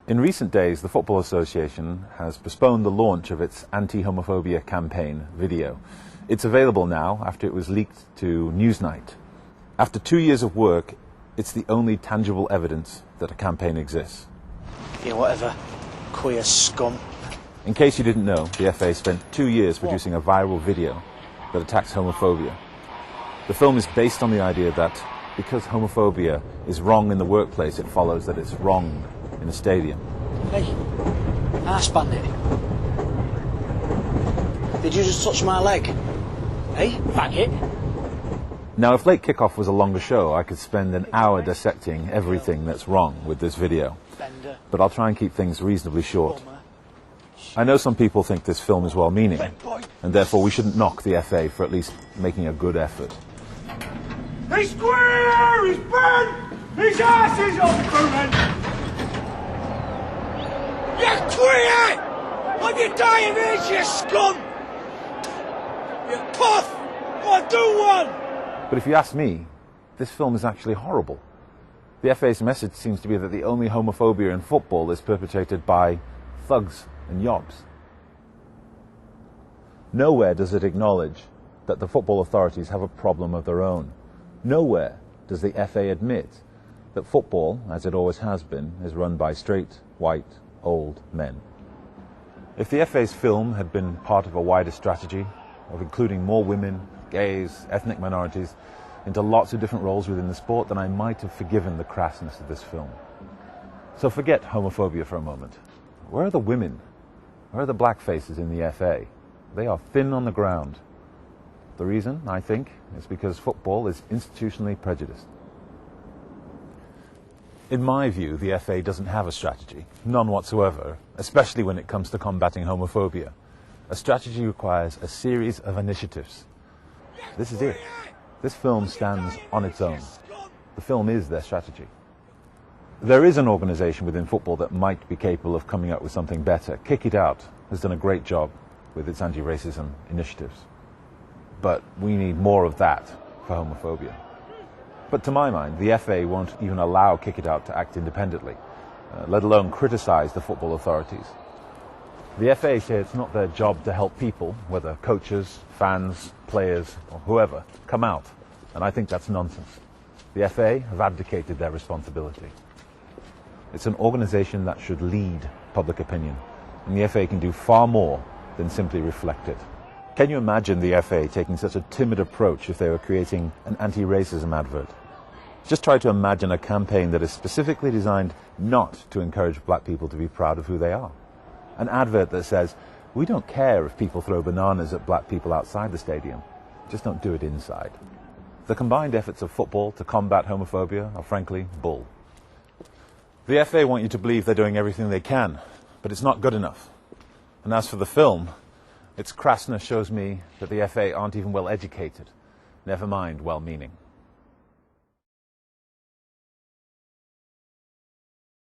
In recent days, the Football Association has postponed the launch of its anti-homophobia campaign video. It's available now after it was leaked to Newsnight. After 2 years of work, it's the only tangible evidence that a campaign exists. Yeah, whatever. Queer scum. In case you didn't know, the FA spent 2 years producing a viral video that attacks homophobia. The film is based on the idea that because homophobia is wrong in the workplace, it follows that it's wrong in a stadium. Hey, arse bandit. Did you just touch my leg? Hey, faggot. Now, if Late Kickoff was a longer show, I could spend an hour dissecting everything that's wrong with this video. But I'll try and keep things reasonably short. I know some people think this film is well-meaning, and therefore we shouldn't knock the FA for at least making a good effort. He's queer! He's bent! His ass is open! You're queer! I'm your dying age, you scum! You puff! I'll do one! But if you ask me, this film is actually horrible. The FA's message seems to be that the only homophobia in football is perpetrated by thugs and yobs. Nowhere does it acknowledge that the football authorities have a problem of their own. Nowhere does the FA admit that football, as it always has been, is run by straight, white, old men. If the FA's film had been part of a wider strategy of including more women, gays, ethnic minorities into lots of different roles within the sport, then I might have forgiven the crassness of this film. So forget homophobia for a moment. Where are the women? Where are the black faces in the FA? They are thin on the ground. The reason, I think, is because football is institutionally prejudiced. In my view, the FA doesn't have a strategy, none whatsoever, especially when it comes to combating homophobia. A strategy requires a series of initiatives. This is it. This film stands on its own. The film is their strategy. There is an organisation within football that might be capable of coming up with something better. Kick It Out has done a great job with its anti-racism initiatives. But we need more of that for homophobia. But to my mind, the FA won't even allow Kick It Out to act independently, let alone criticise the football authorities. The FA say it's not their job to help people, whether coaches, fans, players, or whoever, come out. And I think that's nonsense. The FA have abdicated their responsibility. It's an organisation that should lead public opinion, and the FA can do far more than simply reflect it. Can you imagine the FA taking such a timid approach if they were creating an anti-racism advert? Just try to imagine a campaign that is specifically designed not to encourage black people to be proud of who they are. An advert that says, we don't care if people throw bananas at black people outside the stadium, just don't do it inside. The combined efforts of football to combat homophobia are frankly bull. The FA want you to believe they're doing everything they can, but it's not good enough. And as for the film, its crassness shows me that the FA aren't even well educated, never mind well-meaning.